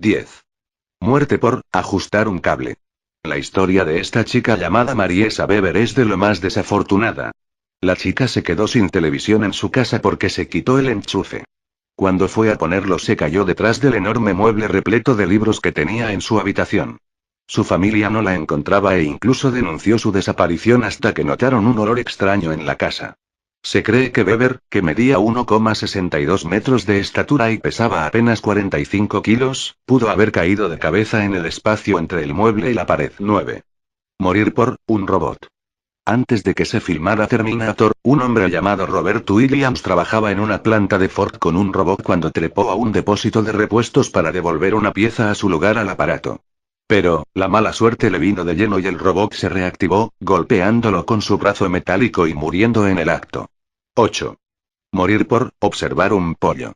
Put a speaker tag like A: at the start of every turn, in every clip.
A: 10. Muerte por ajustar un cable. La historia de esta chica llamada Mariesa Weber es de lo más desafortunada. La chica se quedó sin televisión en su casa porque se quitó el enchufe. Cuando fue a ponerlo se cayó detrás del enorme mueble repleto de libros que tenía en su habitación. Su familia no la encontraba e incluso denunció su desaparición hasta que notaron un olor extraño en la casa. Se cree que Weber, que medía 1,62 metros de estatura y pesaba apenas 45 kilos, pudo haber caído de cabeza en el espacio entre el mueble y la pared. 9. Morir por un robot. Antes de que se filmara Terminator, un hombre llamado Robert Williams trabajaba en una planta de Ford con un robot cuando trepó a un depósito de repuestos para devolver una pieza a su lugar al aparato. Pero, la mala suerte le vino de lleno y el robot se reactivó, golpeándolo con su brazo metálico y muriendo en el acto. 8. Morir por observar un pollo.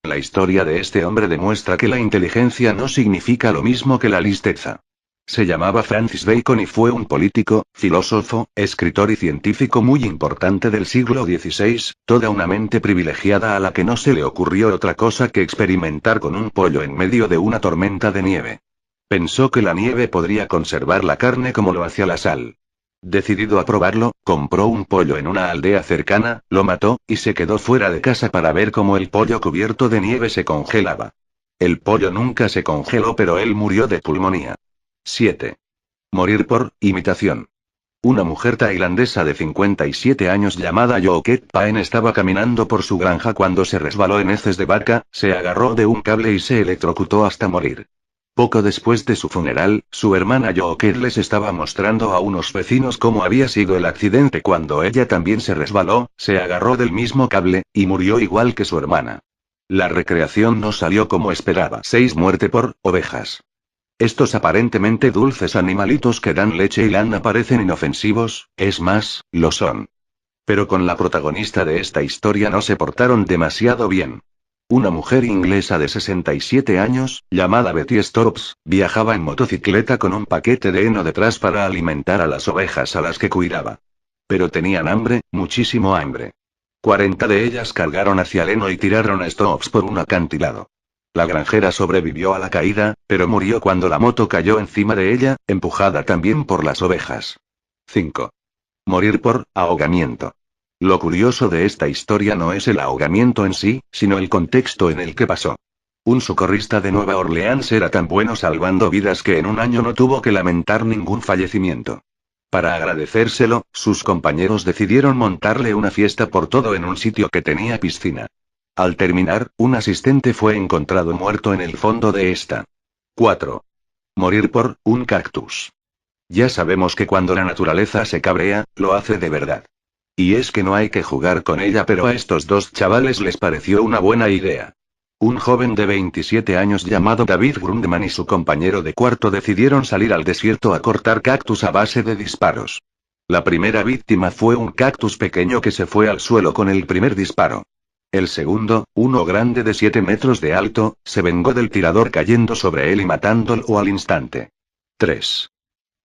A: La historia de este hombre demuestra que la inteligencia no significa lo mismo que la listeza. Se llamaba Francis Bacon y fue un político, filósofo, escritor y científico muy importante del siglo XVI, toda una mente privilegiada a la que no se le ocurrió otra cosa que experimentar con un pollo en medio de una tormenta de nieve. Pensó que la nieve podría conservar la carne como lo hacía la sal. Decidido a probarlo, compró un pollo en una aldea cercana, lo mató, y se quedó fuera de casa para ver cómo el pollo cubierto de nieve se congelaba. El pollo nunca se congeló, pero él murió de pulmonía. 7. Morir por imitación. Una mujer tailandesa de 57 años llamada Yoket Paen estaba caminando por su granja cuando se resbaló en heces de vaca, se agarró de un cable y se electrocutó hasta morir. Poco después de su funeral, su hermana Yoket les estaba mostrando a unos vecinos cómo había sido el accidente cuando ella también se resbaló, se agarró del mismo cable, y murió igual que su hermana. La recreación no salió como esperaba. 6. Muerte por ovejas. Estos aparentemente dulces animalitos que dan leche y lana parecen inofensivos, es más, lo son. Pero con la protagonista de esta historia no se portaron demasiado bien. Una mujer inglesa de 67 años, llamada Betty Storps, viajaba en motocicleta con un paquete de heno detrás para alimentar a las ovejas a las que cuidaba. Pero tenían hambre, muchísimo hambre. 40 de ellas cargaron hacia el heno y tiraron a Storps por un acantilado. La granjera sobrevivió a la caída, pero murió cuando la moto cayó encima de ella, empujada también por las ovejas. 5. Morir por ahogamiento. Lo curioso de esta historia no es el ahogamiento en sí, sino el contexto en el que pasó. Un socorrista de Nueva Orleans era tan bueno salvando vidas que en un año no tuvo que lamentar ningún fallecimiento. Para agradecérselo, sus compañeros decidieron montarle una fiesta por todo en un sitio que tenía piscina. Al terminar, un asistente fue encontrado muerto en el fondo de esta. 4. Morir por un cactus. Ya sabemos que cuando la naturaleza se cabrea, lo hace de verdad. Y es que no hay que jugar con ella, pero a estos dos chavales les pareció una buena idea. Un joven de 27 años llamado David Grundman y su compañero de cuarto decidieron salir al desierto a cortar cactus a base de disparos. La primera víctima fue un cactus pequeño que se fue al suelo con el primer disparo. El segundo, uno grande de 7 metros de alto, se vengó del tirador cayendo sobre él y matándolo al instante. 3.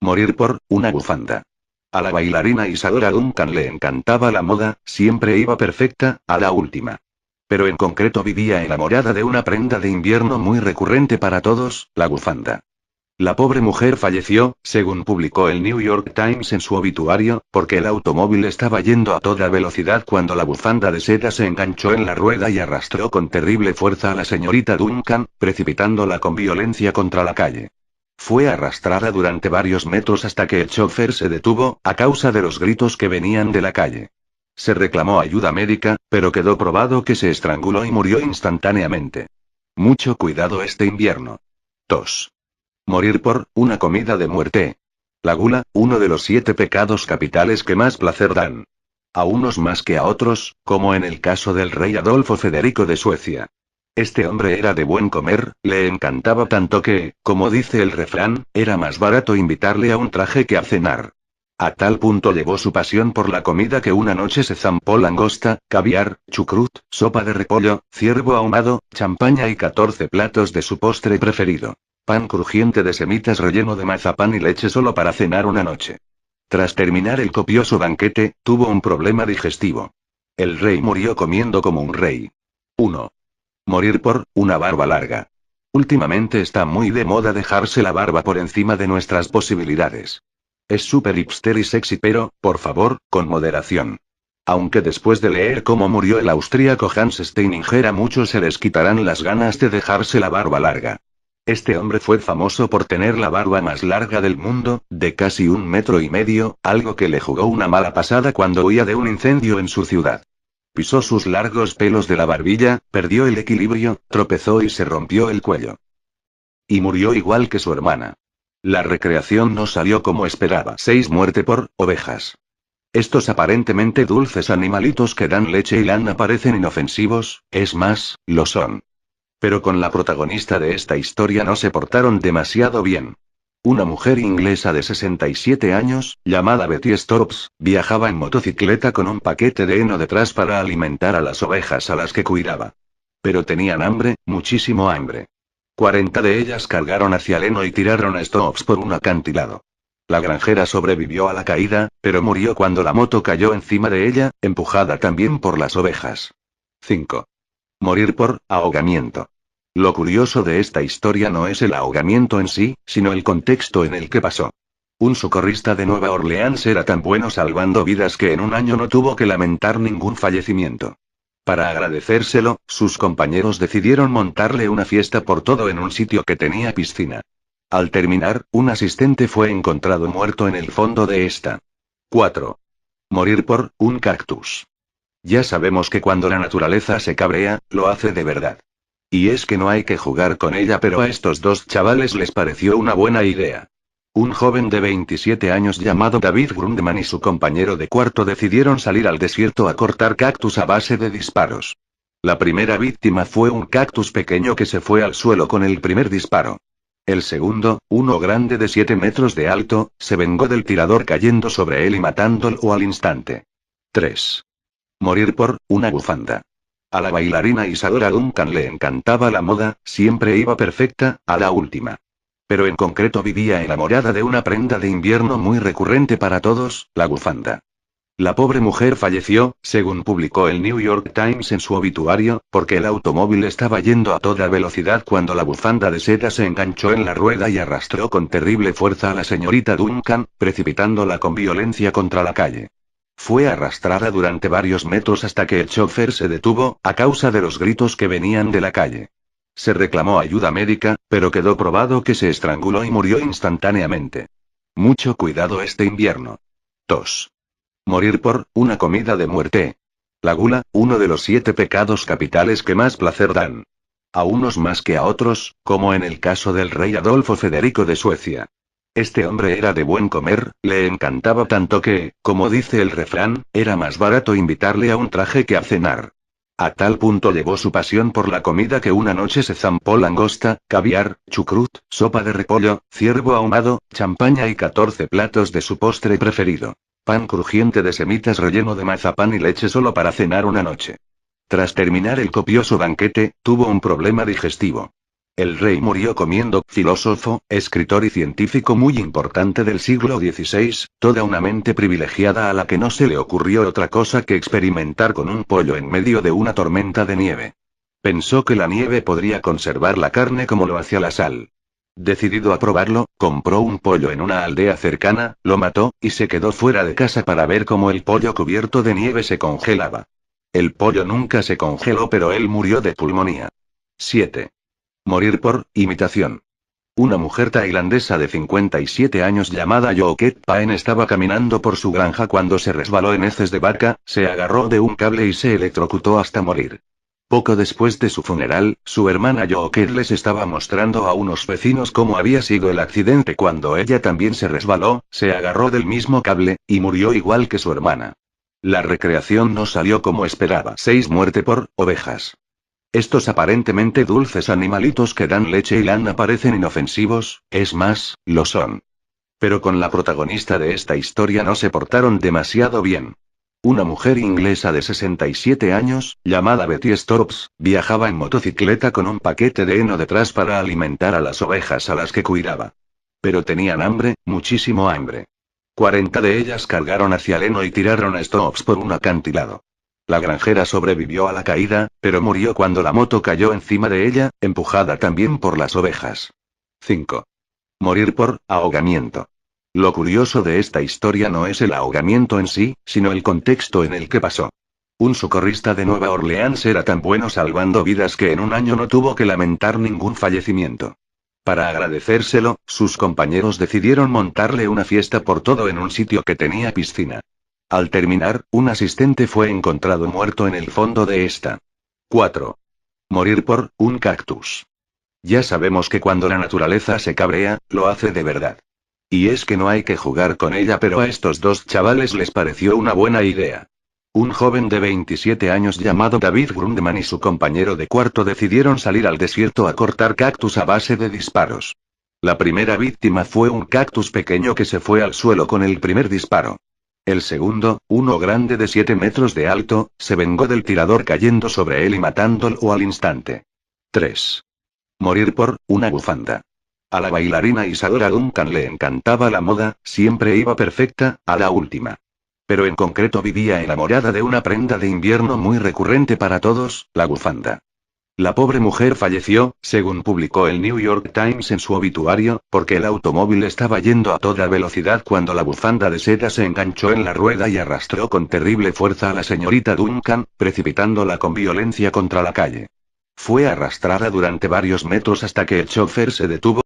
A: Morir por una bufanda. A la bailarina Isadora Duncan le encantaba la moda, siempre iba perfecta, a la última. Pero en concreto vivía enamorada de una prenda de invierno muy recurrente para todos, la bufanda. La pobre mujer falleció, según publicó el New York Times en su obituario, porque el automóvil estaba yendo a toda velocidad cuando la bufanda de seda se enganchó en la rueda y arrastró con terrible fuerza a la señorita Duncan, precipitándola con violencia contra la calle. Fue arrastrada durante varios metros hasta que el chofer se detuvo, a causa de los gritos que venían de la calle. Se reclamó ayuda médica, pero quedó probado que se estranguló y murió instantáneamente. Mucho cuidado este invierno. 2. Morir por una comida de muerte. La gula, uno de los 7 pecados capitales que más placer dan. A unos más que a otros, como en el caso del rey Adolfo Federico de Suecia. Este hombre era de buen comer, le encantaba tanto que, como dice el refrán, era más barato invitarle a un traje que a cenar. A tal punto llegó su pasión por la comida que una noche se zampó langosta, caviar, chucrut, sopa de repollo, ciervo ahumado, champaña y 14 platos de su postre preferido. Pan crujiente de semitas relleno de mazapán y leche solo para cenar una noche. Tras terminar el copioso banquete, tuvo un problema digestivo. El rey murió comiendo como un rey. 1. Morir por una barba larga. Últimamente está muy de moda dejarse la barba por encima de nuestras posibilidades. Es súper hipster y sexy, pero, por favor, con moderación. Aunque después de leer cómo murió el austríaco Hans Steininger a muchos se les quitarán las ganas de dejarse la barba larga. Este hombre fue famoso por tener la barba más larga del mundo, de casi 1,5 metros, algo que le jugó una mala pasada cuando huía de un incendio en su ciudad. Pisó sus largos pelos de la barbilla, perdió el equilibrio, tropezó y se rompió el cuello. Y murió igual que su hermana. La recreación no salió como esperaba. 6 Muerte por ovejas. Estos aparentemente dulces animalitos que dan leche y lana parecen inofensivos, es más, lo son. Pero con la protagonista de esta historia no se portaron demasiado bien. Una mujer inglesa de 67 años, llamada Betty Storps, viajaba en motocicleta con un paquete de heno detrás para alimentar a las ovejas a las que cuidaba. Pero tenían hambre, muchísimo hambre. 40 de ellas cargaron hacia el heno y tiraron a Storps por un acantilado. La granjera sobrevivió a la caída, pero murió cuando la moto cayó encima de ella, empujada también por las ovejas. 5. Morir por ahogamiento. Lo curioso de esta historia no es el ahogamiento en sí, sino el contexto en el que pasó. Un socorrista de Nueva Orleans era tan bueno salvando vidas que en un año no tuvo que lamentar ningún fallecimiento. Para agradecérselo, sus compañeros decidieron montarle una fiesta por todo en un sitio que tenía piscina. Al terminar, un asistente fue encontrado muerto en el fondo de esta. 4. Morir por un cactus. Ya sabemos que cuando la naturaleza se cabrea, lo hace de verdad. Y es que no hay que jugar con ella, pero a estos dos chavales les pareció una buena idea. Un joven de 27 años llamado David Grundman y su compañero de cuarto decidieron salir al desierto a cortar cactus a base de disparos. La primera víctima fue un cactus pequeño que se fue al suelo con el primer disparo. El segundo, uno grande de 7 metros de alto, se vengó del tirador cayendo sobre él y matándolo al instante. 3. Morir por una bufanda. A la bailarina Isadora Duncan le encantaba la moda, siempre iba perfecta, a la última. Pero en concreto vivía enamorada de una prenda de invierno muy recurrente para todos, la bufanda. La pobre mujer falleció, según publicó el New York Times en su obituario, porque el automóvil estaba yendo a toda velocidad cuando la bufanda de seda se enganchó en la rueda y arrastró con terrible fuerza a la señorita Duncan, precipitándola con violencia contra la calle. Fue arrastrada durante varios metros hasta que el chofer se detuvo, a causa de los gritos que venían de la calle. Se reclamó ayuda médica, pero quedó probado que se estranguló y murió instantáneamente. Mucho cuidado este invierno. 2. Morir por una comida de muerte. La gula, uno de los 7 pecados capitales que más placer dan. A unos más que a otros, como en el caso del rey Adolfo Federico de Suecia. Este hombre era de buen comer, le encantaba tanto que, como dice el refrán, era más barato invitarle a un traje que a cenar. A tal punto llevó su pasión por la comida que una noche se zampó langosta, caviar, chucrut, sopa de repollo, ciervo ahumado, champaña y 14 platos de su postre preferido. Pan crujiente de semitas relleno de mazapán y leche solo para cenar una noche. Tras terminar el copioso banquete, tuvo un problema digestivo. El rey murió comiendo, filósofo, escritor y científico muy importante del siglo XVI, toda una mente privilegiada a la que no se le ocurrió otra cosa que experimentar con un pollo en medio de una tormenta de nieve. Pensó que la nieve podría conservar la carne como lo hacía la sal. Decidido a probarlo, compró un pollo en una aldea cercana, lo mató, y se quedó fuera de casa para ver cómo el pollo cubierto de nieve se congelaba. El pollo nunca se congeló, pero él murió de pulmonía. 7. Morir por imitación. Una mujer tailandesa de 57 años llamada Yoket Paen estaba caminando por su granja cuando se resbaló en heces de vaca, se agarró de un cable y se electrocutó hasta morir. Poco después de su funeral, su hermana Yoket les estaba mostrando a unos vecinos cómo había sido el accidente cuando ella también se resbaló, se agarró del mismo cable, y murió igual que su hermana. La recreación no salió como esperaba. 6 Muerte por ovejas. Estos aparentemente dulces animalitos que dan leche y lana parecen inofensivos, es más, lo son. Pero con la protagonista de esta historia no se portaron demasiado bien. Una mujer inglesa de 67 años, llamada Betty Storps, viajaba en motocicleta con un paquete de heno detrás para alimentar a las ovejas a las que cuidaba. Pero tenían hambre, muchísimo hambre. 40 de ellas cargaron hacia el heno y tiraron a Storps por un acantilado. La granjera sobrevivió a la caída, pero murió cuando la moto cayó encima de ella, empujada también por las ovejas. 5. Morir por ahogamiento. Lo curioso de esta historia no es el ahogamiento en sí, sino el contexto en el que pasó. Un socorrista de Nueva Orleans era tan bueno salvando vidas que en un año no tuvo que lamentar ningún fallecimiento. Para agradecérselo, sus compañeros decidieron montarle una fiesta por todo en un sitio que tenía piscina. Al terminar, un asistente fue encontrado muerto en el fondo de esta. 4. Morir por un cactus. Ya sabemos que cuando la naturaleza se cabrea, lo hace de verdad. Y es que no hay que jugar con ella, pero a estos dos chavales les pareció una buena idea. Un joven de 27 años llamado David Grundman y su compañero de cuarto decidieron salir al desierto a cortar cactus a base de disparos. La primera víctima fue un cactus pequeño que se fue al suelo con el primer disparo. El segundo, uno grande de 7 metros de alto, se vengó del tirador cayendo sobre él y matándolo al instante. 3. Morir por una bufanda. A la bailarina Isadora Duncan le encantaba la moda, siempre iba perfecta, a la última. Pero en concreto vivía enamorada de una prenda de invierno muy recurrente para todos, la bufanda. La pobre mujer falleció, según publicó el New York Times en su obituario, porque el automóvil estaba yendo a toda velocidad cuando la bufanda de seda se enganchó en la rueda y arrastró con terrible fuerza a la señorita Duncan, precipitándola con violencia contra la calle. Fue arrastrada durante varios metros hasta que el chofer se detuvo,